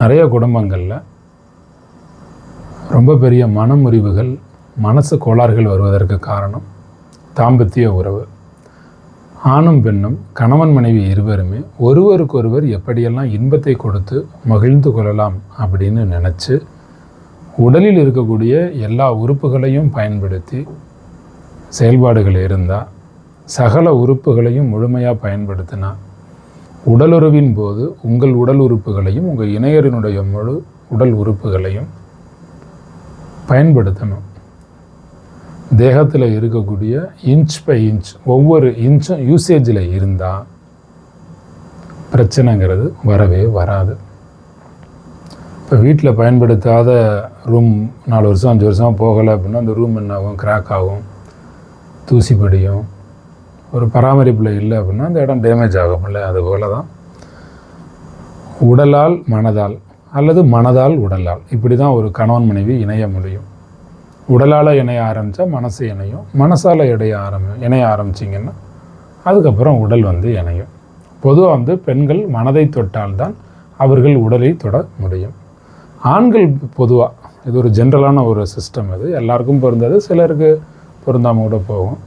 நிறைய குடும்பங்களில் ரொம்ப பெரிய மனமுறிவுகள், மனசு கோளாறுகள் வருவதற்கு காரணம் தாம்பத்திய உறவு. ஆணும் பெண்ணும், கணவன் மனைவி இருவருமே ஒருவருக்கொருவர் எப்படியெல்லாம் இன்பத்தை கொடுத்து மகிழ்ந்து கொள்ளலாம் அப்படின்னு நினச்சி உடலில் இருக்கக்கூடிய எல்லா உறுப்புகளையும் பயன்படுத்தி செயல்பாடுகள் இருந்தால், சகல உறுப்புகளையும் முழுமையாக பயன்படுத்தினா உடலுறவின் போது உங்கள் உடல் உறுப்புகளையும் உங்கள் இணையரினுடைய முழு உடல் உறுப்புகளையும் பயன்படுத்தணும். தேகத்தில் இருக்கக்கூடிய இன்ச் பை இன்ச், ஒவ்வொரு இன்ச்சும் யூசேஜில் இருந்தால் பிரச்சனைங்கிறது வரவே வராது. இப்போ வீட்டில் பயன்படுத்தாத ரூம் 4 வருஷம் 5 வருஷம் போகலை அப்படின்னா அந்த ரூம் என்ன ஆகும்? கிராக் ஆகும், தூசி படியும். ஒரு பராமரிப்பில் இல்லை அப்படின்னா அந்த இடம் டேமேஜ் ஆகும்ல. அதுபோல் தான் உடலால் மனதால் அல்லது மனதால் உடலால் இப்படி தான் ஒரு கணவன் மனைவி இணைய முடியும். உடலால் இணைய ஆரம்பித்தா மனசு இணையும், மனசால் இணைய ஆரம்பிச்சிங்கன்னா அதுக்கப்புறம் உடல் இணையும். பொதுவாக பெண்கள் மனதை தொட்டால்தான் அவர்கள் உடலை தொட முடியும். ஆண்கள் பொதுவாக இது ஒரு ஜென்ரலான ஒரு சிஸ்டம், இது எல்லாருக்கும் பொருந்தது, சிலருக்கு பொருந்தாமல் கூட போகும்.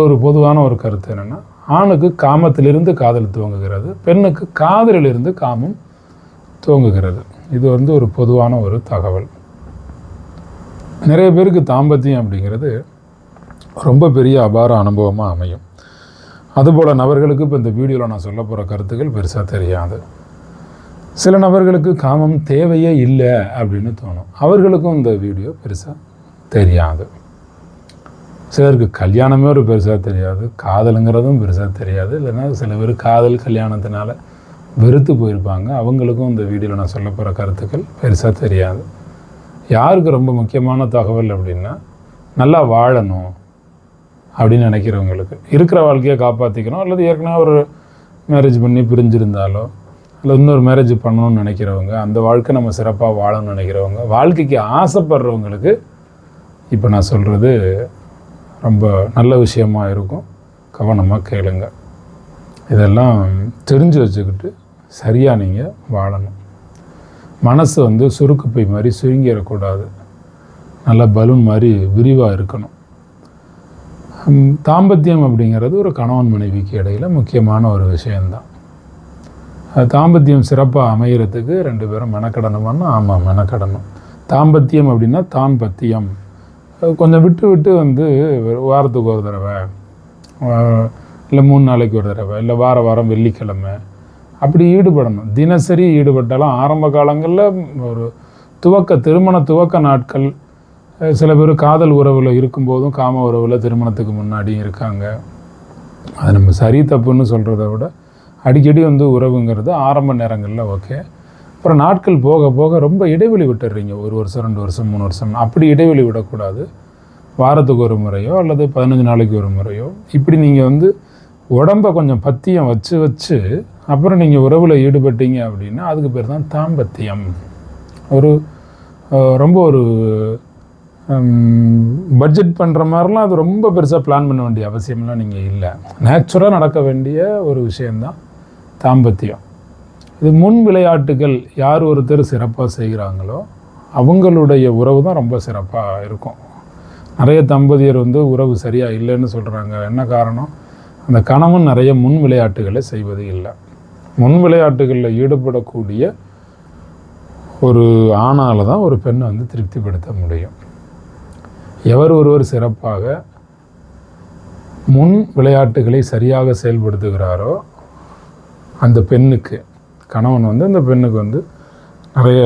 ஒரு பொதுவான ஒரு கருத்து என்னென்னா, ஆணுக்கு காமத்திலிருந்து காதல் துவங்குகிறது, பெண்ணுக்கு காதலிலிருந்து காமம் துவங்குகிறது. இது ஒரு பொதுவான ஒரு தகவல். நிறைய பேருக்கு தாம்பத்தியம் அப்படிங்கிறது ரொம்ப பெரிய அபார அனுபவமாக அமையும். அதுபோல் நபர்களுக்கு இப்போ இந்த வீடியோவில் நான் சொல்ல போகிற கருத்துக்கள் பெருசாக தெரியாது. சில நபர்களுக்கு காமம் தேவையே இல்லை அப்படின்னு தோணும், அவர்களுக்கும் இந்த வீடியோ பெருசாக தெரியாது. சிலருக்கு கல்யாணமே ஒரு பெருசாக தெரியாது, காதலுங்கிறதும் பெருசாக தெரியாது. இல்லைன்னா சில பேர் காதல் கல்யாணத்தினால வெறுத்து போயிருப்பாங்க, அவங்களுக்கும் இந்த வீடியோவில் நான் சொல்ல போகிற கருத்துக்கள் பெருசாக தெரியாது. யாருக்கு ரொம்ப முக்கியமான தகவல் அப்படின்னா, நல்லா வாழணும் அப்படின்னு நினைக்கிறவங்களுக்கு, இருக்கிற வாழ்க்கையை காப்பாற்றிக்கணும், அல்லது ஏற்கனவே ஒரு மேரேஜ் பண்ணி பிரிஞ்சிருந்தாலோ இல்லை இன்னொரு மேரேஜ் பண்ணணும்னு நினைக்கிறவங்க, அந்த வாழ்க்கை நம்ம சிறப்பாக வாழணும்னு நினைக்கிறவங்க, வாழ்க்கைக்கு ஆசைப்படுறவங்களுக்கு இப்போ நான் சொல்கிறது ரொம்ப நல்ல விஷயமாக இருக்கும். கவனமாக கேளுங்க. இதெல்லாம் தெரிஞ்சு வச்சுக்கிட்டு சரியாக நீங்கள் வாழணும். மனசு சுருக்குப்பை மாதிரி சுருங்கிடக்கூடாது, நல்ல பலூன் மாதிரி விரிவாக இருக்கணும். தாம்பத்தியம் அப்படிங்கிறது ஒரு கணவன் மனைவிக்கு இடையில் முக்கியமான ஒரு விஷயந்தான். தாம்பத்தியம் சிறப்பாக அமைகிறதுக்கு 2 பேரும் மெனக்கடணுமான்னா, ஆமாம் மெனக்கடணும். தாம்பத்தியம் அப்படின்னா தான் பத்தியம், கொஞ்சம் விட்டு விட்டு வாரத்துக்கு ஒரு தடவை, இல்லை 3 நாளைக்கு ஒரு தடவை, இல்லை வாரம் வெள்ளிக்கிழமை அப்படி ஈடுபடணும். தினசரி ஈடுபட்டாலும் ஆரம்ப காலங்களில் ஒரு திருமண துவக்க நாட்கள், சில பேர் காதல் உறவில் இருக்கும்போதும் காம உறவில் திருமணத்துக்கு முன்னாடியும் இருக்காங்க. அது நம்ம சரி தப்புன்னு சொல்கிறத விட அடிக்கடி உறவுங்கிறது ஆரம்ப நேரங்களில் ஓகே. அப்புறம் நாட்கள் போக போக ரொம்ப இடைவெளி விட்டுடுறீங்க, 1 வருஷம் 2 வருஷம் 3 வருஷம், அப்படி இடைவெளி விடக்கூடாது. வாரத்துக்கு ஒரு முறையோ அல்லது 15 நாளைக்கு ஒரு முறையோ இப்படி நீங்கள் உடம்பை கொஞ்சம் பத்தியம் வச்சு அப்புறம் நீங்கள் உறவில் ஈடுபட்டீங்க அப்படின்னா அதுக்கு பேர் தான் தாம்பத்தியம். ரொம்ப பட்ஜெட் பண்ணுற மாதிரிலாம் அது ரொம்ப பெருசாக பிளான் பண்ண வேண்டிய அவசியம்லாம் நீங்கள் இல்லை. நேச்சுரலாக நடக்க வேண்டிய ஒரு விஷயந்தான் தாம்பத்தியம். இது முன் விளையாட்டுகள் யார் ஒருத்தர் சிறப்பாக செய்கிறாங்களோ அவங்களுடைய உறவு தான் ரொம்ப சிறப்பாக இருக்கும். நிறைய தம்பதியர் உறவு சரியாக இல்லைன்னு சொல்கிறாங்க. என்ன காரணம்? அந்த கணவன் நிறைய முன் விளையாட்டுகளை செய்வது இல்லை. முன் விளையாட்டுகளில் ஈடுபடக்கூடிய ஒரு ஆணால் தான் ஒரு பெண்ணை திருப்திப்படுத்த முடியும். எவர் ஒருவர் சிறப்பாக முன் விளையாட்டுகளை சரியாக செயல்படுத்துகிறாரோ அந்த பெண்ணுக்கு, கணவன் அந்த பெண்ணுக்கு நிறைய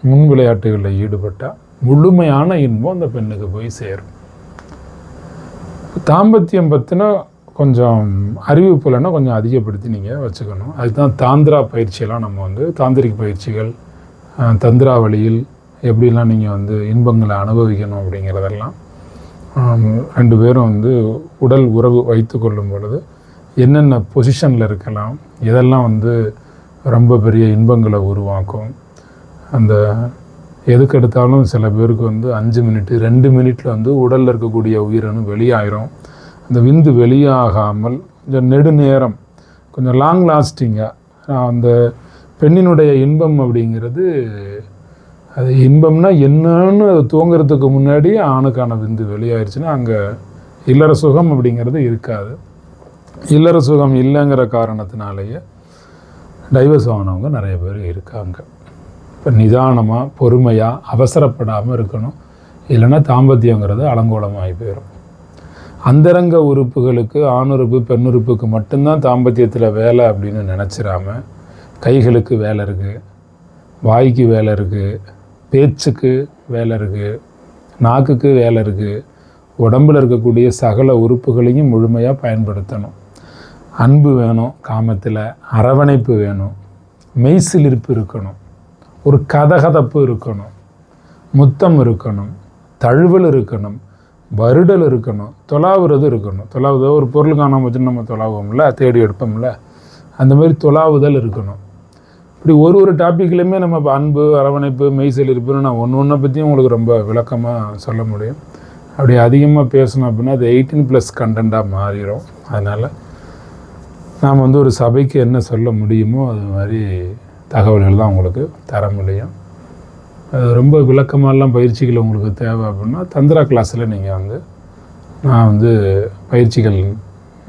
முன் விளையாட்டுகளில் ஈடுபட்டால் முழுமையான இன்பம் அந்த பெண்ணுக்கு போய் சேரும். தாம்பத்தியம் பற்றின கொஞ்சம் அறிவிப்புலன்னா கொஞ்சம் அதிகப்படுத்தி நீங்கள் வச்சுக்கணும். அதுதான் தாந்திரா பயிற்சியெல்லாம் நம்ம தாந்திரிக் பயிற்சிகள், தந்திரா வழியில் எப்படிலாம் நீங்கள் இன்பங்களை அனுபவிக்கணும் அப்படிங்கிறதெல்லாம் 2 பேரும் உடல் உறவு வைத்து கொள்ளும் பொழுது என்னென்ன பொசிஷனில் இருக்கலாம், இதெல்லாம் ரொம்ப பெரிய இன்பங்களை உருவாக்கும். அந்த எதுக்கு எடுத்தாலும் சில பேருக்கு 5 மினிட்டு 2 மினிட்டில் உடலில் இருக்கக்கூடிய உயிரணு வெளியாயிரும். அந்த விந்து வெளியாகாமல் கொஞ்சம் நெடுநேரம், கொஞ்சம் லாங் லாஸ்டிங்காக அந்த பெண்ணினுடைய இன்பம் அப்படிங்கிறது, அது இன்பம்னா என்னன்னு அது தூங்குறதுக்கு முன்னாடி ஆணுக்கான விந்து வெளியாயிருச்சுன்னா அங்கே இல்லற சுகம் அப்படிங்கிறது இருக்காது. இல்லற சுகம் இல்லைங்கிற காரணத்தினாலேயே டைவர்ஸ் ஆனவங்க நிறைய பேர் இருக்காங்க. இப்போ நிதானமாக பொறுமையாக அவசரப்படாமல் இருக்கணும், இல்லைன்னா தாம்பத்தியங்கிறது அலங்கோலமாகி போயிடும். அந்தரங்க உறுப்புகளுக்கு ஆணுறுப்பு பெண்ணுறுப்புக்கு மட்டும்தான் தாம்பத்தியத்தில் வேலை அப்படின்னு நினச்சிடாம, கைகளுக்கு வேலை இருக்குது, வாய்க்கு வேலை இருக்குது, பேச்சுக்கு வேலை இருக்குது, நாக்குக்கு வேலை இருக்குது, உடம்பில் இருக்கக்கூடிய சகல உறுப்புகளையும் முழுமையாக பயன்படுத்தணும். அன்பு வேணும், காமத்தில் அரவணைப்பு வேணும், மெய்சிலிருப்பு இருக்கணும், ஒரு கதகதப்பு இருக்கணும், முத்தம் இருக்கணும், தழுவல் இருக்கணும், வருடல் இருக்கணும், தொலாவுறது இருக்கணும். தொலாவுதோ ஒரு பொருள் காணாமல் வச்சு நம்ம தொலாவோம்ல, தேடி எடுப்போம்ல, அந்த மாதிரி தொலாவுதல் இருக்கணும். இப்படி ஒரு டாப்பிக்லையுமே நம்ம இப்போ அன்பு அரவணைப்பு மெய்சல் இருப்புன்னு நான் ஒன்று பற்றியும் உங்களுக்கு ரொம்ப விளக்கமாக சொல்ல முடியும். அப்படி அதிகமாக பேசணும் அப்படின்னா அது 18+ கண்டென்ட்டாக மாறிடும். அதனால் நாம் வந்து ஒரு சபைக்கு என்ன சொல்ல முடியுமோ அது மாதிரி தகவல்கள் தான் உங்களுக்கு தர முடியும். அது ரொம்ப விளக்கமாகலாம் பயிற்சிகள் உங்களுக்கு தேவை அப்படின்னா தந்திரா கிளாஸில் நீங்கள் வந்து நான் வந்து பயிற்சிகள்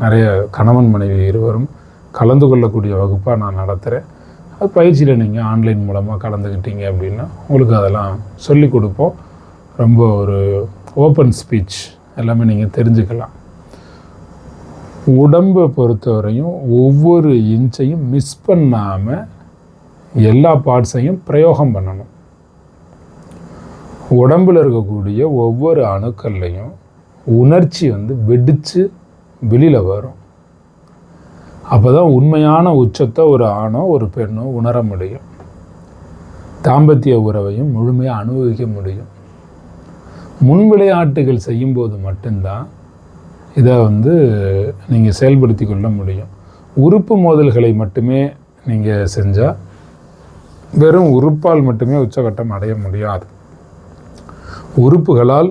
நிறைய கணவன் மனைவி இருவரும் கலந்து கொள்ளக்கூடிய வகுப்பாக நான் நடத்துகிறேன். அது பயிற்சியில் நீங்கள் ஆன்லைன் மூலமாக கலந்துக்கிட்டீங்க அப்படின்னா உங்களுக்கு அதெல்லாம் சொல்லி கொடுப்போம். ரொம்ப ஒரு ஓப்பன் ஸ்பீச் எல்லாமே நீங்கள் தெரிஞ்சுக்கலாம். உடம்பை பொறுத்தவரையும் ஒவ்வொரு இன்ச்சையும் மிஸ் பண்ணாமல் எல்லா பார்ட்ஸையும் பிரயோகம் பண்ணணும். உடம்பில் இருக்கக்கூடிய ஒவ்வொரு அணுக்கள்லையும் உணர்ச்சி வந்து வெடித்து வெளியில் வரும். அப்போ தான் உண்மையான உச்சத்தை ஒரு ஆணோ ஒரு பெண்ணோ உணர முடியும், தாம்பத்திய உறவையும் முழுமையாக அனுபவிக்க முடியும். முன் விளையாட்டுகள் செய்யும்போது மட்டும்தான் இதை வந்து நீங்கள் செயல்படுத்தி கொள்ள முடியும். உறுப்பு மோதல்களை மட்டுமே நீங்கள் செஞ்சால் வெறும் உறுப்பால் மட்டுமே உச்சகட்டம் அடைய முடியாது. உறுப்புகளால்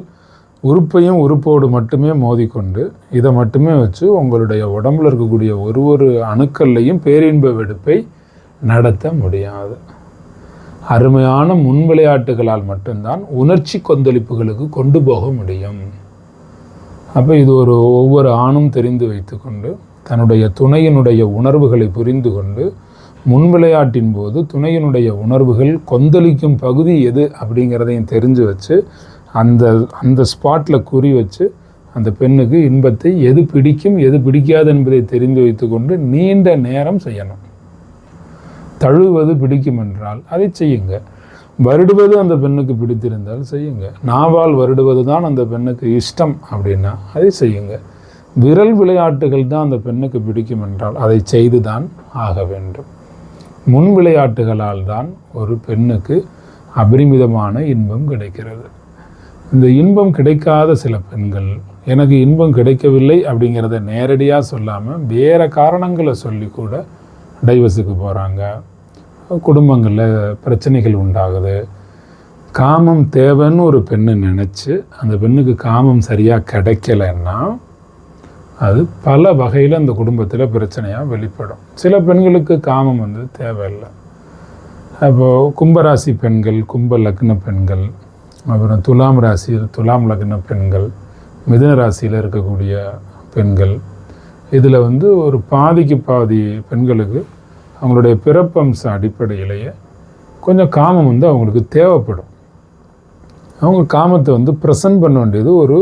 உறுப்பையும் உறுப்போடு மட்டுமே மோதிக்கொண்டு இதை மட்டுமே வச்சு உங்களுடைய உடம்பில் இருக்கக்கூடிய ஒரு அணுக்கள்லையும் பேரின்ப வெடுப்பை நடத்த முடியாது. அருமையான முன் விளையாட்டுகளால் மட்டும்தான் உணர்ச்சி கொந்தளிப்புகளுக்கு கொண்டு போக முடியும். அப்போ இது ஒவ்வொரு ஆணும் தெரிந்து வைத்துக்கொண்டு தன்னுடைய துணையினுடைய உணர்வுகளை புரிந்து கொண்டு முன் விளையாட்டின் போது துணையினுடைய உணர்வுகள் கொந்தளிக்கும் பகுதி எது அப்படிங்கிறதையும் தெரிஞ்சு வச்சு அந்த ஸ்பாட்டில் குறி வச்சு அந்த பெண்ணுக்கு இன்பத்தை எது பிடிக்கும் எது பிடிக்காது என்பதை தெரிந்து வைத்து கொண்டு நீண்ட நேரம் செய்யணும். தழுவது பிடிக்கும் என்றால் அதை செய்யுங்க. வருடுவது அந்த பெண்ணுக்கு பிடித்திருந்தால் செய்யுங்க. நாவால் வருடுவது தான் அந்த பெண்ணுக்கு இஷ்டம் அப்படின்னா அதை செய்யுங்க. விரல் விளையாட்டுகள் தான் அந்த பெண்ணுக்கு பிடிக்கும் என்றால் அதை செய்து தான் ஆக வேண்டும். முன் விளையாட்டுகளால் தான் ஒரு பெண்ணுக்கு அபரிமிதமான இன்பம் கிடைக்கிறது. இந்த இன்பம் கிடைக்காத சில பெண்கள் எனக்கு இன்பம் கிடைக்கவில்லை அப்படிங்கிறத நேரடியாக சொல்லாமல் வேறு காரணங்களை சொல்லி கூட டைவர்ஸுக்கு போகிறாங்க. குடும்பங்களில் பிரச்சனைகள் உண்டாகுது. காமம் தேவைன்னு ஒரு பெண்ணு நினச்சி அந்த பெண்ணுக்கு காமம் சரியாக கிடைக்கலைன்னா அது பல வகையில் அந்த குடும்பத்தில் பிரச்சனையாக வெளிப்படும். சில பெண்களுக்கு காமம் வந்து தேவையில்லை. அப்போது கும்பராசி பெண்கள், கும்ப லக்ன பெண்கள், அப்புறம் துலாம் ராசி துலாம் லக்ன பெண்கள், மிதுன ராசியில் இருக்கக்கூடிய பெண்கள், இதில் வந்து ஒரு பாதிக்கு பாதி பெண்களுக்கு அவங்களுடைய பிறப்பம்ச அடிப்படையிலேயே கொஞ்சம் காமம் வந்து அவங்களுக்கு தேவைப்படும். அவங்க காமத்தை வந்து ப்ரெசன்ட் பண்ண வேண்டியது ஒரு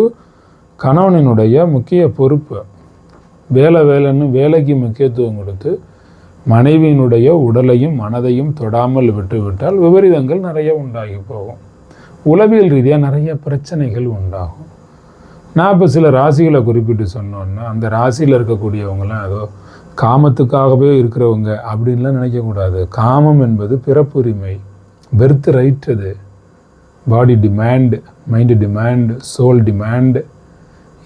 கணவனினுடைய முக்கிய பொறுப்பு. வேலைன்னு வேலைக்கு முக்கியத்துவம் கொடுத்து மனைவியினுடைய உடலையும் மனதையும் தொடாமல் விட்டுவிட்டால் விபரீதங்கள் நிறைய உண்டாகி போகும். உளவியல் ரீதியாக நிறைய பிரச்சனைகள் உண்டாகும். நான் இப்போ சில ராசிகளை குறிப்பிட்டு சொன்னோன்னா அந்த ராசியில் இருக்கக்கூடியவங்களாம் ஏதோ காமத்துக்காகவே இருக்கிறவங்க அப்படின்லாம் நினைக்கக்கூடாது. காமம் என்பது பிறப்புரிமை, பெர்த் ரைட். அது body demand, mind demand, soul demand.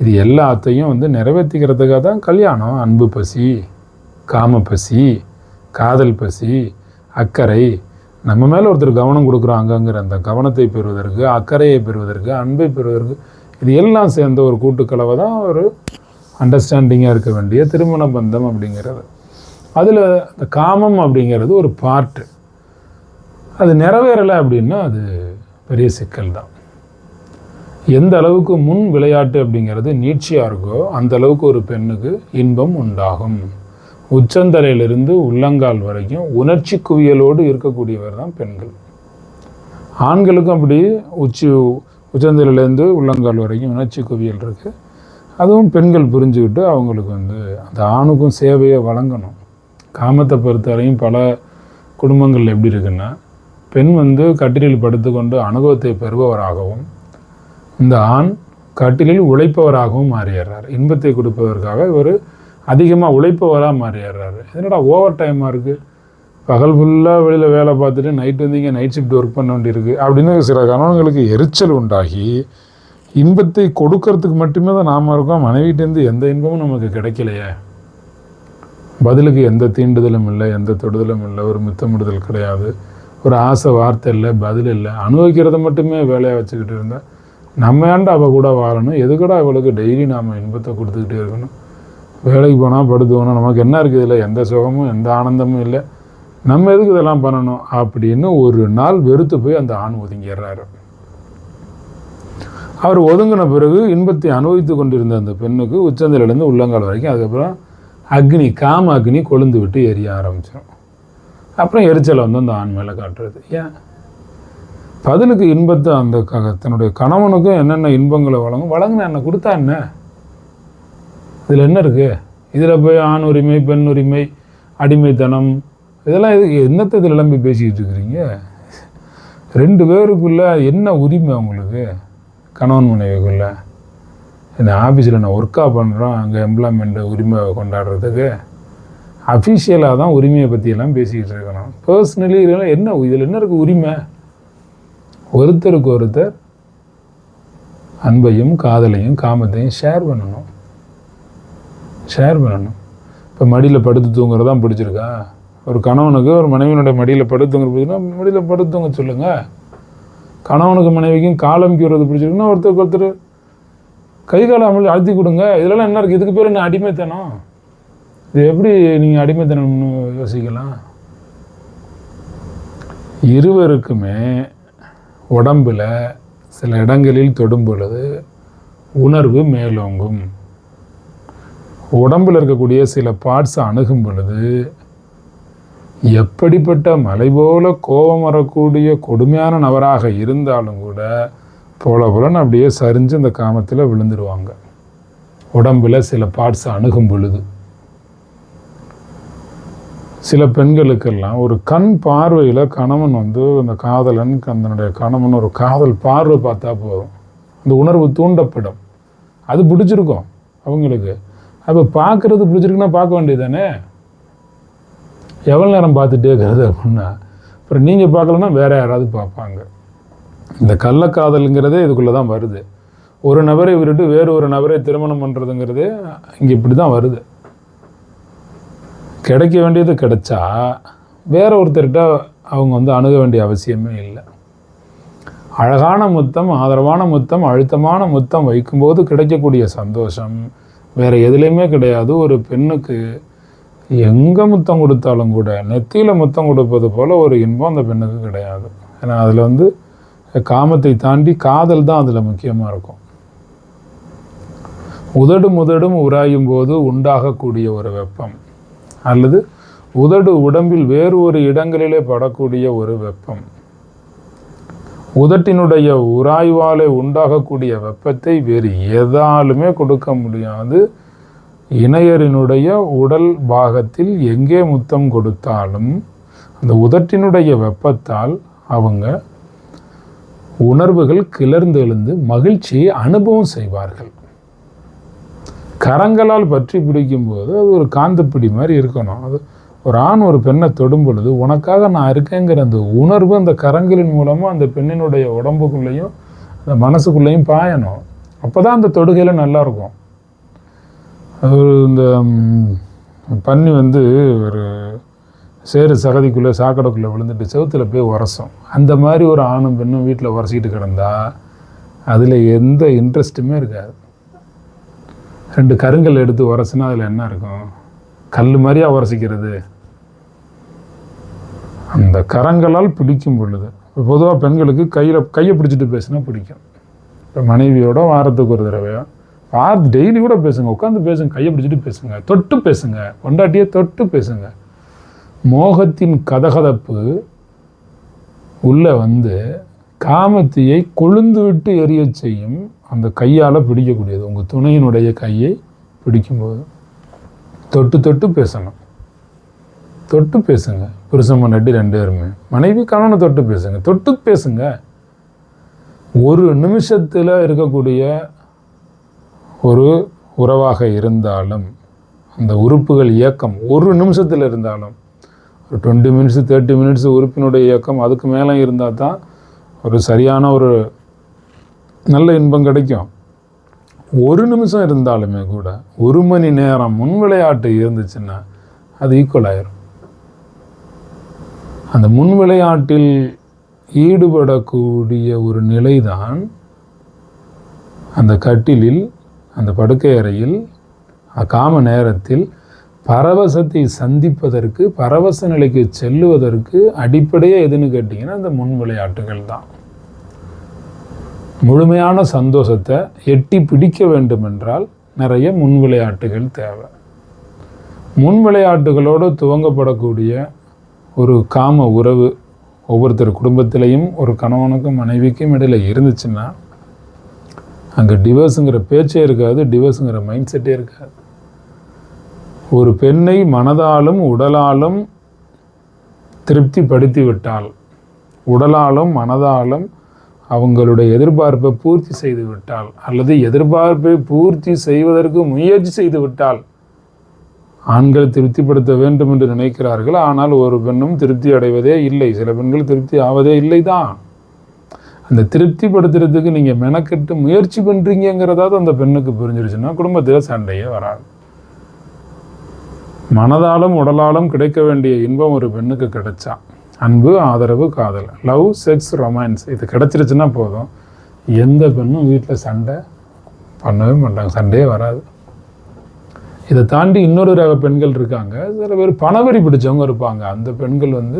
இது எல்லாத்தையும் வந்து நிறைவேற்றிக்கிறதுக்காக தான் கல்யாணம். அன்பு பசி, காம பசி, காதல் பசி, அக்கறை, நம்ம மேலே ஒருத்தர் கவனம் கொடுக்குறாங்கங்கிற அந்த கவனத்தை பெறுவதற்கு, அக்கறையை பெறுவதற்கு, அன்பை பெறுவதற்கு, இது எல்லாம் சேர்ந்த ஒரு கூட்டுக்கலவை தான் ஒரு அண்டர்ஸ்டாண்டிங்காக இருக்க வேண்டிய திருமண பந்தம் அப்படிங்கிறது. அதில் அந்த காமம் அப்படிங்கிறது ஒரு பார்ட்டு. அது நிறைவேறலை அப்படின்னா அது பெரிய சிக்கல் தான். எந்த அளவுக்கு முன் விளையாட்டு அப்படிங்கிறது நீட்சியாக இருக்கோ அந்த அளவுக்கு ஒரு பெண்ணுக்கு இன்பம் உண்டாகும். உச்சந்தலையிலிருந்து உள்ளங்கால் வரைக்கும் உணர்ச்சி குவியலோடு இருக்கக்கூடியவர் தான் பெண்கள். ஆண்களுக்கும் அப்படி உச்சந்தலையிலேருந்து உள்ளங்கால் வரைக்கும் உணர்ச்சி குவியல் இருக்குது. அதுவும் பெண்கள் புரிஞ்சுக்கிட்டு அவங்களுக்கு அந்த ஆணுக்கும் சேவையை வழங்கணும். காமத்தை பொறுத்தவரையும் பல குடும்பங்கள் எப்படி இருக்குன்னா, பெண் கட்டிலில் படுத்துக்கொண்டு அனுபவத்தை பெறுபவராகவும் இந்த ஆண் கட்டிலில் உழைப்பவராகவும் மாறிடுறார். இன்பத்தை கொடுப்பதற்காக இவர் அதிகமாக உழைப்பவராக மாறிடுறாரு. என்னடா ஓவர் டைமாக இருக்குது, பகல் ஃபுல்லாக வெளியில் வேலை பார்த்துட்டு நைட்டு இங்கே நைட் ஷிஃப்ட் ஒர்க் பண்ண வேண்டியிருக்கு அப்படின்னு சில கணவன்களுக்கு எரிச்சல் உண்டாகி இன்பத்தை கொடுக்கறதுக்கு மட்டுமே தான் நாம் இருக்கோம். மனைவிட்டேருந்து எந்த இன்பமும் நமக்கு கிடைக்கலையே, பதிலுக்கு எந்த தீண்டுதலும் இல்லை, எந்த தொடுதலும் இல்லை, ஒரு மித்தமிடுதல் கிடையாது, ஒரு ஆசை வார்த்தை இல்லை, பதில் இல்லை, அனுபவிக்கிறத மட்டுமே வேலையாக வச்சுக்கிட்டு இருந்தால் நம்ம ஏன்டா அவள் கூட வாழணும், எதுக்கூட அவளுக்கு டெய்லி நாம் இன்பத்தை கொடுத்துக்கிட்டே இருக்கணும். வேலைக்கு போனால் படுத்துக்கணும், நமக்கு என்ன இருக்குது, இல்லை எந்த சுகமும் எந்த ஆனந்தமும் இல்லை, நம்ம எதுக்கு இதெல்லாம் பண்ணணும் அப்படின்னு ஒரு நாள் வெறுத்து போய் அந்த ஆண் ஒதுங்கிடுறாரு. அவர் ஒதுங்கின பிறகு இன்பத்தை அனுபவித்து கொண்டிருந்த அந்த பெண்ணுக்கு உச்சந்திலிருந்து உள்ளங்கால் வரைக்கும் அதுக்கப்புறம் காம அக்னி கொழுந்து விட்டு எரிய ஆரம்பிச்சிடும். அப்புறம் எரிச்சலை அந்த ஆண் மேலே காட்டுறது. ஏன் பதிலுக்கு இன்பத்தை தன்னுடைய கணவனுக்கும் என்னென்ன இன்பங்களை வழங்கின என்ன கொடுத்தா என்ன, இதில் என்ன இருக்குது, இதில் போய் ஆண் உரிமை பெண் உரிமை அடிமைத்தனம் இதெல்லாம் இது என்னத்தை இதில் எல்லாம் போய் பேசிக்கிட்டு இருக்கிறீங்க? 2 பேருக்குள்ளே என்ன உரிமை அவங்களுக்கு, கணவன் மனைவிக்குள்ளே? இந்த ஆஃபீஸில் நான் ஒர்க்காக பண்ணுறோம், அங்கே எம்ப்ளாய்மெண்ட்டு உரிமை கொண்டாடுறதுக்கு அஃபீஷியலாக தான் உரிமையை பற்றியெல்லாம் பேசிக்கிட்டு இருக்கணும். பர்சனலி இதெல்லாம் என்ன, இதில் என்ன இருக்குது உரிமை? ஒருத்தருக்கு ஒருத்தர் அன்பையும் காதலையும் காமத்தையும் ஷேர் பண்ணணும். இப்போ மடியில் படுத்து தூங்குறது தான் பிடிச்சிருக்கா? ஒரு கணவனுக்கு ஒரு மனைவியினுடைய மடியில் படுத்து தூங்குறது பிடிச்சிருக்கா, மடியில் படுத்து தூங்க சொல்லுங்கள். கணவனுக்கு மனைவிக்கும் காலம் கீறது பிடிச்சிருக்குன்னா ஒருத்தருக்கு ஒருத்தர் கை காலம் அமளி அழுத்தி கொடுங்க. இதெல்லாம் என்ன இருக்குது, இதுக்கு பேர் என்ன அடிமைத்தனம்? இது எப்படி நீங்கள் அடிமைத்தனம்னு யோசிக்கலாம்? இருவருக்குமே உடம்பில் சில இடங்களில் தொடும் பொழுது உணர்வு மேலோங்கும். உடம்பில் இருக்கக்கூடிய சில பார்ட்ஸை அணுகும் பொழுது எப்படிப்பட்ட மலை போல கோபம் வரக்கூடிய கொடுமையான நபராக இருந்தாலும் கூட போலன்னு அப்படியே சரிஞ்சு இந்த காமத்தில் விழுந்துருவாங்க. உடம்பில் சில பார்ட்ஸை அணுகும் பொழுது சில பெண்களுக்கெல்லாம் ஒரு கண் பார்வையில் கணவன் அந்த காதலன் தன்னுடைய கணவன் ஒரு காதல் பார்வை பார்த்தா போதும், அந்த உணர்வு தூண்டப்படும். அது பிடிச்சிருக்கும் அவங்களுக்கு. அப்போ பார்க்குறது பிடிச்சிருக்குன்னா பார்க்க வேண்டியது தானே. எவ்வளோ நேரம் பார்த்துட்டே இருக்கிறது அப்படின்னா அப்புறம் நீங்கள் பார்க்கலன்னா வேறு யாராவது பார்ப்பாங்க. இந்த கள்ளக்காதலுங்கிறதே இதுக்குள்ளே தான் வருது. ஒரு நபரை விட்டுட்டு வேறு ஒரு நபரை திருமணம் பண்ணுறதுங்கிறதே இங்கே இப்படி தான் வருது. கிடைக்க வேண்டியது கிடைச்சா வேற ஒருத்தர்கிட்ட அவங்க அணுக வேண்டிய அவசியமே இல்லை. அழகான முத்தம், ஆதரவான முத்தம், அழுத்தமான முத்தம் வைக்கும்போது கிடைக்கக்கூடிய சந்தோஷம் வேறு எதுலேயுமே கிடையாது. ஒரு பெண்ணுக்கு எங்கே முத்தம் கொடுத்தாலும் கூட நெத்தியில் முத்தம் கொடுப்பது போல் ஒரு இன்பம் அந்த பெண்ணுக்கு கிடையாது. ஏன்னா அதில் காமத்தை தாண்டி காதல் தான் அதில் முக்கியமாக இருக்கும். உதடும் உராயும் போது உண்டாகக்கூடிய ஒரு வெப்பம் அல்லது உடம்பில் வேறு ஒரு இடங்களிலே படக்கூடிய ஒரு வெப்பம், உதட்டினுடைய உராய்வாலே உண்டாகக்கூடிய வெப்பத்தை வேறு எதாலுமே கொடுக்க முடியாது. இணையரினுடைய உடல் பாகத்தில் எங்கே முத்தம் கொடுத்தாலும் அந்த உதட்டினுடைய வெப்பத்தால் அவங்க உணர்வுகள் கிளர்ந்து எழுந்து மகிழ்ச்சியை அனுபவம் செய்வார்கள். கரங்களால் பற்றி பிடிக்கும்போது அது ஒரு காந்தப்பிடி மாதிரி இருக்கணும். அது ஒரு ஆண் ஒரு பெண்ணை தொடும் பொழுது உனக்காக நான் இருக்கேங்கிற அந்த உணர்வு அந்த கரங்களின் மூலமாக அந்த பெண்ணினுடைய உடம்புக்குள்ளேயும் அந்த மனசுக்குள்ளேயும் பாயணும். அப்போ தான் அந்த தொடுகையில் நல்லாயிருக்கும். இந்த பன்னி ஒரு சேறு சகதிக்குள்ளே சாக்கடைக்குள்ளே விழுந்துட்டு செவுத்தில் போய் உரசும். அந்த மாதிரி ஒரு ஆணும் பெண்ணும் வீட்டில் உரசிக்கிட்டு கிடந்தா அதில் எந்த இன்ட்ரெஸ்ட்டுமே இருக்காது. 2 கருங்கல் எடுத்து உரசுனா அதில் என்ன இருக்கும்? கல் மாதிரியா உரசிக்கிறது? அந்த கரங்களால் பிடிக்கும் பொழுது, இப்போ பொதுவாக பெண்களுக்கு கையை பிடிச்சிட்டு பேசினா பிடிக்கும். இப்போ மனைவியோட வாரத்துக்கு ஒரு தடவையோ டெய்லி கூட பேசுங்க, உட்காந்து பேசுங்க, கையை பிடிச்சிட்டு பேசுங்க, தொட்டு பேசுங்க, கொண்டாட்டியே தொட்டு பேசுங்க. மோகத்தின் கதகதப்பு உள்ள வந்து காமத்தியை கொழுந்து விட்டு எரிய செய்யும். அந்த கையால் பிடிக்கக்கூடியது. உங்கள் துணையினுடைய கையை பிடிக்கும்போது தொட்டு தொட்டு பேசணும். தொட்டு பேசுங்க. புருஷன் பொண்டாட்டி 2 பேருமே, மனைவி கணவனை தொட்டு பேசுங்க. தொட்டு பேசுங்க. ஒரு நிமிஷத்தில் இருக்கக்கூடிய ஒரு உறவாக இருந்தாலும், அந்த உறுப்புகள் இயக்கம் ஒரு நிமிஷத்தில் இருந்தாலும், ஒரு 20 மினிட்ஸ் 30 மினிட்ஸ் உறுப்பினுடைய இயக்கம் அதுக்கு மேலே இருந்தால் தான் ஒரு சரியான ஒரு நல்ல இன்பம் கிடைக்கும். ஒரு நிமிஷம் இருந்தாலுமே கூட 1 மணி நேரம் முன் விளையாட்டு இருந்துச்சுன்னா அது ஈக்குவல் ஆயிரும். அந்த முன் விளையாட்டில் ஈடுபடக்கூடிய ஒரு நிலைதான் அந்த கட்டிலில், அந்த படுக்கை அறையில், காம நேரத்தில் பரவசத்தை சந்திப்பதற்கு, பரவச நிலைக்கு செல்லுவதற்கு அடிப்படையே எதுன்னு கேட்டிங்கன்னா அந்த முன் விளையாட்டுகள் தான். முழுமையான சந்தோஷத்தை எட்டி பிடிக்க வேண்டும் என்றால் நிறைய முன் விளையாட்டுகள் தேவை. முன் விளையாட்டுகளோடு துவங்கப்படக்கூடிய ஒரு காம உறவு ஒவ்வொருத்தர் குடும்பத்திலையும் ஒரு கணவனுக்கும் மனைவிக்கும் இடையில் இருந்துச்சுன்னா அங்கே டிவோர்ஸுங்கிற பேச்சே இருக்காது, டிவோர்ஸுங்கிற மைண்ட் செட்டே இருக்காது. ஒரு பெண்ணை மனதாலும் உடலாலும் திருப்திப்படுத்தி விட்டால், உடலாலும் மனதாலும் அவங்களுடைய எதிர்பார்ப்பை பூர்த்தி செய்து விட்டால், அல்லது எதிர்பார்ப்பை பூர்த்தி செய்வதற்கு முயற்சி செய்து விட்டால், ஆண்கள் திருப்திப்படுத்த வேண்டும் என்று நினைக்கிறார்கள். ஆனால் ஒரு பெண்ணும் திருப்தி அடைவதே இல்லை. சில பெண்கள் திருப்தி ஆவதே இல்லை தான். அந்த திருப்திப்படுத்துறதுக்கு நீங்கள் மெனக்கெட்டு முயற்சி பண்ணுறீங்கிறதாவது அந்த பெண்ணுக்கு புரிஞ்சிருச்சுன்னா குடும்பத்தில் சண்டையே வராது. மனதாலும் உடலாலும் கிடைக்க வேண்டிய இன்பம் ஒரு பெண்ணுக்கு கிடைச்சா, அன்பு, ஆதரவு, காதல், லவ், செக்ஸ், ரொமான்ஸ், இது கிடச்சிருச்சுன்னா போதும். எந்த பெண்ணும் வீட்டில் சண்டை பண்ணவே மாட்டாங்க, சண்டையே வராது. இதை தாண்டி இன்னொரு ரக பெண்கள் இருக்காங்க. சில பேர் பணவரி பிடிச்சவங்க இருப்பாங்க. அந்த பெண்கள் வந்து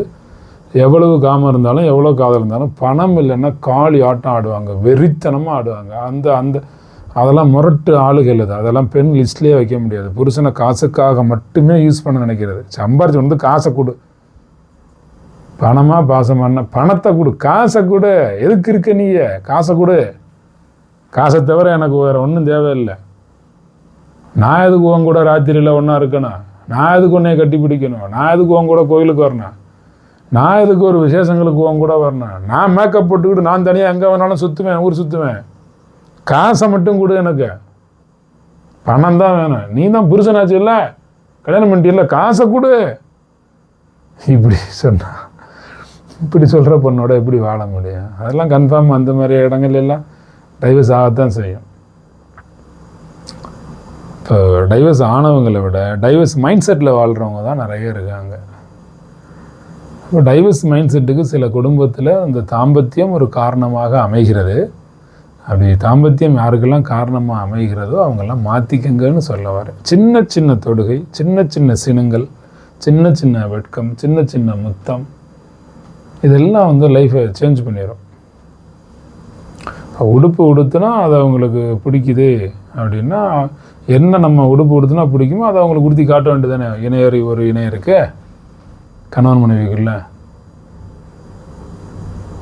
எவ்வளவு காமம் இருந்தாலும் எவ்வளோ காதல் இருந்தாலும் பணம் இல்லைன்னா காளி ஆட்டம் ஆடுவாங்க, வெறித்தனமாக ஆடுவாங்க. அந்த அந்த அதெல்லாம் முரட்டு ஆளுகள். அதெல்லாம் பெண் லிஸ்ட்லேயே வைக்க முடியாது. புருஷனை காசுக்காக மட்டுமே யூஸ் பண்ண நினைக்கிறது. சம்பாரிச்சு வந்து காசை கொடு, பணமாக பாசமான பணத்தை கொடு, காசை கொடு, எதுக்கு இருக்க நீ, காசை கொடு, காசை தவிர எனக்கு வேறு ஒன்றும் தேவையில்லை. நான் எதுக்கு உன் கூட ராத்திரியில் ஒன்றா இருக்கணும், நான் எதுக்கு உன்னைய கட்டி பிடிக்கணும், நான் எதுக்கு உன் கூட கோயிலுக்கு வரணும், நான் எதுக்கு ஒரு விசேஷங்களுக்கு உன் கூட வரணும், நான் மேக்கப் போட்டுக்கிட்டு நான் தனியாக எங்கே வேணாலும் சுற்றுவேன், ஊர் சுற்றுவேன், காசை மட்டும் கொடு, எனக்கு பணம் தான் வேணும், நீ தான் புருஷனாச்சு இல்லை, கல்யாணம் பண்ணிட்டில்ல, காசை கொடு. இப்படி சொன்னா, இப்படி சொல்கிற பொண்ணோட எப்படி வாழ முடியும்? அதெல்லாம் கன்ஃபார்ம் அந்த மாதிரி இடங்கள் எல்லாம் டைவர்ஸ் ஆகத்தான் செய்யும். இப்போ டைவர்ஸ் ஆனவங்களை விட டைவர்ஸ் மைண்ட் செட்டில் வாழ்கிறவங்க தான் நிறைய இருக்காங்க. இப்போ டைவர்ஸ் மைண்ட் செட்டுக்கு சில குடும்பத்தில் அந்த தாம்பத்தியம் ஒரு காரணமாக அமைகிறது. அப்படி தாம்பத்தியம் யாருக்கெல்லாம் காரணமாக அமைகிறதோ அவங்கெல்லாம் மாற்றிக்கங்கன்னு சொல்ல வரேன். சின்ன சின்ன தொடுகை, சின்ன சின்ன சினங்கள், சின்ன சின்ன வெட்கம், சின்ன சின்ன முத்தம், இதெல்லாம் வந்து லைஃப்பை சேஞ்ச் பண்ணிடும். உடுப்பு உடுத்துனா அது அவங்களுக்கு பிடிக்குது அப்படின்னா, என்ன நம்ம உடுப்பு உடுத்துனா பிடிக்குமோ அதை அவங்களுக்கு உடுத்தி காட்ட வேண்டியது தானே. இணையறி ஒரு இணையம் இருக்கு கணவன் மனைவிக்குள்ள,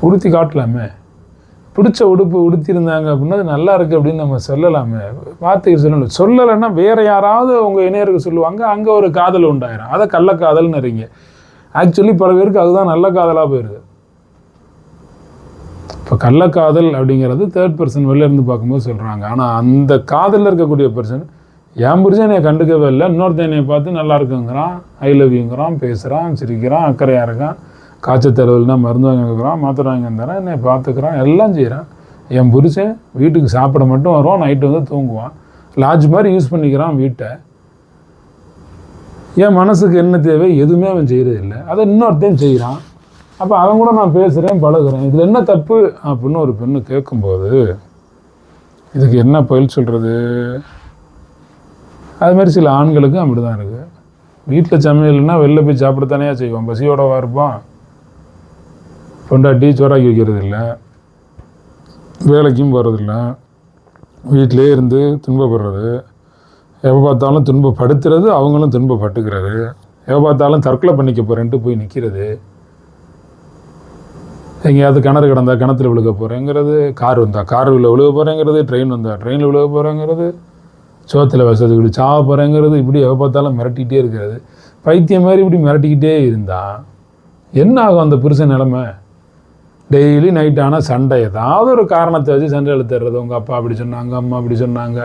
உடுத்தி காட்டலாமே. பிடிச்ச உடுப்பு உடுத்திருந்தாங்க அப்படின்னா அது நல்லா இருக்குது அப்படின்னு நம்ம சொல்லலாமே. வார்த்தைக்கு சொல்லணும். சொல்லலைன்னா வேறு யாராவது அவங்க இணையருக்கு சொல்லுவாங்க, அங்கே ஒரு காதல் உண்டாயிரும். அதை கள்ளக்காதல்னு அறிங்க. ஆக்சுவலி பல பேருக்கு அதுதான் நல்ல காதலாக போயிடுது. இப்போ கள்ளக்காதல் அப்படிங்கிறது தேர்ட் பர்சன் வெளிலேருந்து பார்க்கும்போது சொல்கிறாங்க. ஆனால் அந்த காதலில் இருக்கக்கூடிய பர்சன் என் புரிஞ்சா என்னை கண்டுக்கவே இல்லை, இன்னொருத்தன் என்னை பார்த்து நல்லா இருக்குங்கிறான், ஐ லவ் யூங்கிறான், பேசுகிறான், சிரிக்கிறான், அக்கறையாக இருக்கான், காய்ச்சல் தலைவலினா மருந்து வாங்கி வைக்கிறான், மாத்திரை வாங்கி வந்துறான், என்னை பார்த்துக்கிறான், எல்லாம் செய்கிறான். என் புருஷன் வீட்டுக்கு சாப்பிட மட்டும் வருவான், நைட்டு வந்து தூங்குவான், லாட்ஜ் மாதிரி யூஸ் பண்ணிக்கிறான் வீட்டை. என் மனசுக்கு என்ன தேவை எதுவுமே அவன் செய்கிறது இல்லை, அதை இன்னொருத்தையும் செய்கிறான். அப்போ அவன் கூட நான் பேசுகிறேன், பழகுறேன், இதில் என்ன தப்பு அப்படின்னு ஒரு பெண்ணு கேட்கும்போது இதுக்கு என்ன பதில் சொல்கிறது? அது மாதிரி சில ஆண்களுக்கும் அப்படி தான் இருக்குது. வீட்டில் சமையல்னா வெளில போய் சாப்பிடத்தானே செய்வான், பசியோடவா இருப்பான். பொண்டாட்டி சோறாக்கி வைக்கிறது இல்லை, வேலைக்கும் போகிறதில்ல, வீட்டிலே இருந்து துன்பப்படுறது, எப்போ பார்த்தாலும் துன்பப்படுத்துறது, அவங்களும் துன்பப்பட்டுக்கிறது, எப்போ பார்த்தாலும் தற்கொலை பண்ணிக்க போகிறேன்ட்டு போய் நிற்கிறது, எங்கேயாவது கிணறு கிடந்தா கிணத்துல விழுக போகிறேங்கிறது, கார் வந்தால் காரில் விழுக போகிறேங்கிறது, ட்ரெயின் வந்தால் ட்ரெயினில் விழுக போகிறேங்கிறது, சோத்தில் வசதி சாவ போகிறேங்கிறது, இப்படி எப்போ பார்த்தாலும் மிரட்டிக்கிட்டே இருக்கிறது. பைத்தியம் மாதிரி இப்படி மிரட்டிக்கிட்டே இருந்தால் என்ன ஆகும் அந்த புருஷன் நிலமை? டெய்லி நைட் ஆனால் சண்டை, ஏதாவது ஒரு காரணத்தை வச்சு சண்டை எழுத்துறது. உங்கள் அப்பா அப்படி சொன்னாங்க, அம்மா அப்படி சொன்னாங்க,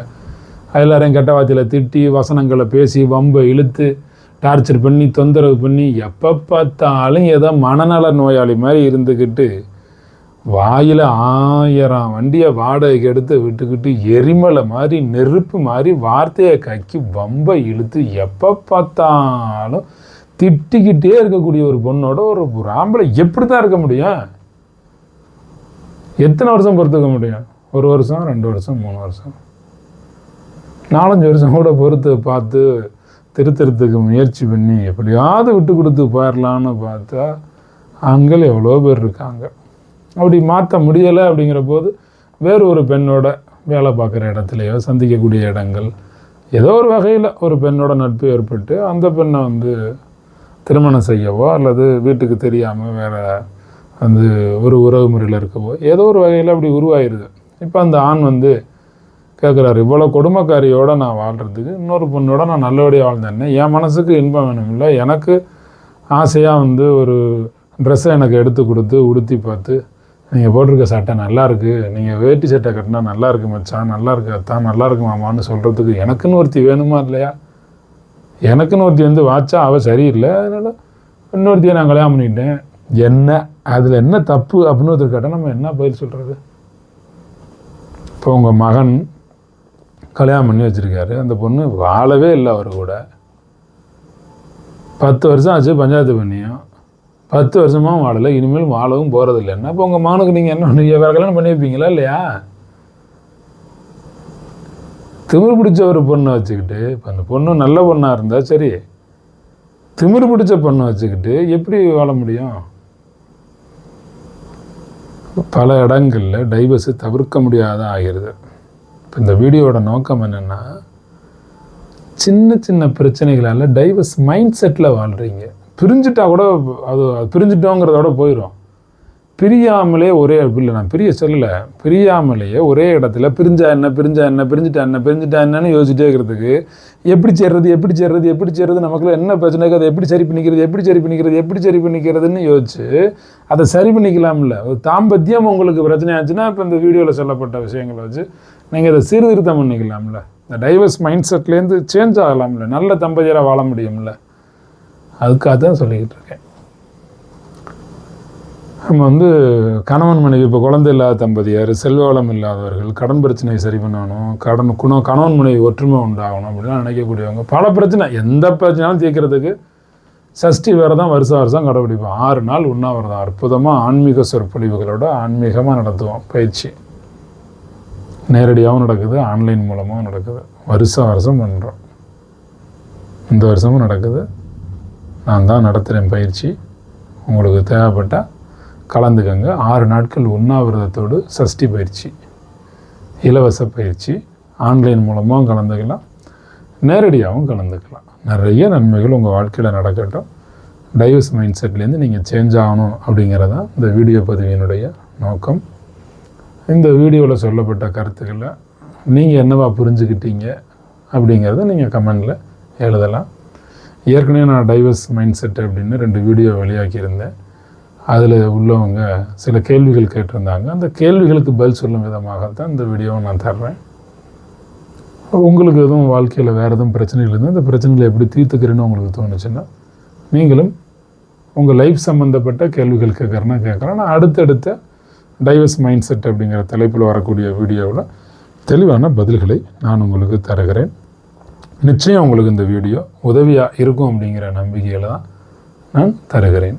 எல்லாரையும் கெட்ட வார்த்தையில் திட்டி, வசனங்களை பேசி, வம்பை இழுத்து, டார்ச்சர் பண்ணி, தொந்தரவு பண்ணி, எப்போ பார்த்தாலும் ஏதோ மனநல நோயாளி மாதிரி இருந்துக்கிட்டு வாயில் 1000 வண்டியை வாடகைக்கு எடுத்து விட்டுக்கிட்டு எரிமலை மாதிரி நெருப்பு மாதிரி வார்த்தையை கக்கி வம்பை இழுத்து எப்போ பார்த்தாலும் திட்டிக்கிட்டே இருக்கக்கூடிய ஒரு பொண்ணோட ஒரு ஆம்பளை எப்படி தான் இருக்க முடியும்? எத்தனை வருஷம் பொறுத்துக்க முடியும்? 1 வருஷம், 2 வருஷம், 3 வருஷம், 4-5 வருஷம் கூட பொறுத்து பார்த்து திருத்தறதுக்கு முயற்சி பண்ணி எப்படியாவது விட்டு கொடுத்து போயிடலான்னு பார்த்தா ஆண்கள் எவ்வளோ பேர் இருக்காங்க. அப்படி மாற்ற முடியலை அப்படிங்கிற போது வேறு ஒரு பெண்ணோட வேலை பார்க்குற இடத்துலையோ சந்திக்கக்கூடிய இடங்கள் ஏதோ ஒரு வகையில் ஒரு பெண்ணோட நட்பு ஏற்பட்டு அந்த பெண்ணை திருமணம் செய்யவோ அல்லது வீட்டுக்கு தெரியாமல் வேறு ஒரு உறவு முறையில் இருக்கவோ ஏதோ ஒரு வகையில் அப்படி உருவாயிருது. இப்போ அந்த ஆண் கேட்குறாரு, இவ்வளோ கொடுமைக்காரியோடு நான் வாழ்கிறதுக்கு இன்னொரு பொண்ணோட நான் நல்லபடியாக வாழ்ந்தேன்னே, என் மனசுக்கு இன்பம் வேணும் இல்லை, எனக்கு ஆசையாக ஒரு ட்ரெஸ்ஸை எனக்கு எடுத்து கொடுத்து உடுத்தி பார்த்து, நீங்கள் போட்டிருக்க சட்டை நல்லாயிருக்கு, நீங்கள் வேட்டி சட்டை கட்டினா நல்லாயிருக்கு மச்சான், நல்லாயிருக்கு அத்தான், நல்லாயிருக்கு மாமான்னு சொல்கிறதுக்கு எனக்குன்னு ஒருத்தி வேணுமா இல்லையா? எனக்குன்னு ஒருத்தி வாச்சா அவள் சரியில்லை, அதனால் இன்னொருத்தியை நான் கல்யாணம் பண்ணிக்கிட்டேன், என்ன அதில் என்ன தப்பு அப்படின்னு ஒருத்தர் கேட்டால் நம்ம என்ன பதில் சொல்கிறது? இப்போ உங்கள் மகன் கல்யாணம் பண்ணி வச்சுருக்காரு, அந்த பொண்ணு வாழவே இல்லை அவர் கூட, 10 வருஷம் ஆச்சு பஞ்சாயத்து பண்ணியும், 10 வருஷமாக வாழலை, இனிமேல் வாழவும் போகிறதில்லைன்னா இப்போ உங்கள் மகனுக்கு நீங்கள் என்ன வேறு கல்யாணம் பண்ணி வைப்பீங்களா இல்லையா? திமிர் பிடிச்ச ஒரு பொண்ணை வச்சுக்கிட்டு, இப்போ அந்த பொண்ணு நல்ல பொண்ணாக இருந்தால் சரி, திமிர் பிடிச்ச பொண்ணை வச்சுக்கிட்டு எப்படி வாழ முடியும்? பல இடங்களில் டைவர்ஸு தவிர்க்க முடியாத ஆகிறது. இப்போ இந்த வீடியோட நோக்கம் என்னென்னா, சின்ன சின்ன பிரச்சனைகளால் டைவர்ஸ் மைண்ட் செட்டில் வாழ்கிறீங்க. பிரிஞ்சுட்டா கூட அது பிரிஞ்சுட்டோங்கிறதோட போயிடும். பிரியாமலே இல்லை, நான் பிரிய சொல்லலை, பிரியாமலேயே ஒரே இடத்துல பிரிஞ்சா என்ன, பிரிஞ்சுட்டா என்னன்னு யோசிச்சுட்டே இருக்கிறதுக்கு எப்படி சேர்றது நமக்குள்ள என்ன பிரச்சனை, அதை எப்படி சரி பண்ணிக்கிறதுன்னு யோசிச்சு அதை சரி பண்ணிக்கலாம்ல. ஒரு தாம்பத்தியம் உங்களுக்கு பிரச்சனை ஆச்சுன்னா இப்போ இந்த வீடியோவில் சொல்லப்பட்ட விஷயங்களை வச்சு நீங்கள் அதை சீர்திருத்தம் பண்ணிக்கலாம்ல. இந்த டைவர்ஸ் மைண்ட் செட்லேருந்து சேஞ்ச் ஆகலாம்ல, நல்ல தம்பதியராக வாழ முடியும்ல. அதுக்காக தான் சொல்லிக்கிட்டு இருக்கேன். நம்ம கணவன் மனைவி, இப்போ குழந்தை இல்லாத தம்பதியர், செல்வ வளம் இல்லாதவர்கள், கடன் பிரச்சனையை சரி பண்ணணும், கணவன் மனைவி ஒற்றுமை உண்டாகணும் அப்படிலாம் நினைக்கக்கூடியவங்க, பல பிரச்சனை, எந்த பிரச்சனையாலும் தீர்க்கிறதுக்கு சஷ்டி விரதம் வருஷம் கடைபிடிப்போம். 6 நாள் உண்ணாவிரதம் அற்புதமாக ஆன்மீக சொற்பொழிவுகளோட ஆன்மீகமாக நடத்துவோம். பயிற்சி நேரடியாகவும் நடக்குது, ஆன்லைன் மூலமாகவும் நடக்குது. வருஷம் பண்ணுறோம். இந்த வருஷமும் நடக்குது. நான் தான் நடத்துகிறேன் பயிற்சி. உங்களுக்கு தேவைப்பட்டால் கலந்துக்கங்க. 6 நாட்கள் உண்ணாவிரதத்தோடு சஷ்டி பயிற்சி, இலவச பயிற்சி, ஆன்லைன் மூலமாகவும் கலந்துக்கலாம், நேரடியாகவும் கலந்துக்கலாம். நிறைய நன்மைகள் உங்கள் வாழ்க்கையில் நடக்கட்டும். டைவர்ஸ் மைண்ட் செட்லேருந்து நீங்கள் சேஞ்ச் ஆகணும் அப்படிங்கிறதான் இந்த வீடியோ பதிவினுடைய நோக்கம். இந்த வீடியோவில் சொல்லப்பட்ட கருத்துக்களை நீங்கள் என்னவா புரிஞ்சுக்கிட்டீங்க அப்படிங்கிறத நீங்கள் கமெண்டில் எழுதலாம். ஏற்கனவே நான் டைவர்ஸ் மைண்ட் செட் அப்படின்னு 2 வீடியோ வெளியாக்கியிருந்தேன். அதில் உள்ளவங்க சில கேள்விகள் கேட்டிருந்தாங்க. அந்த கேள்விகளுக்கு பதில் சொல்லும் விதமாகத்தான் இந்த வீடியோவை நான் தர்றேன். உங்களுக்கு எதுவும் வாழ்க்கையில் வேறு எதுவும் பிரச்சனைகள் இருந்தால் அந்த பிரச்சனைகளை எப்படி தீர்த்துக்கிறேன்னு உங்களுக்கு தோணுச்சுன்னா நீங்களும் உங்கள் லைஃப் சம்மந்தப்பட்ட கேள்விகள் கேட்குறேன். நான் அடுத்தடுத்த டைவர்ஸ் மைண்ட் செட் அப்படிங்கிற தலைப்பில் வரக்கூடிய வீடியோவில் தெளிவான பதில்களை நான் உங்களுக்கு தருகிறேன். நிச்சயம் உங்களுக்கு இந்த வீடியோ உதவியாக இருக்கும் அப்படிங்கிற நம்பிக்கையில் தான் நான் தருகிறேன்.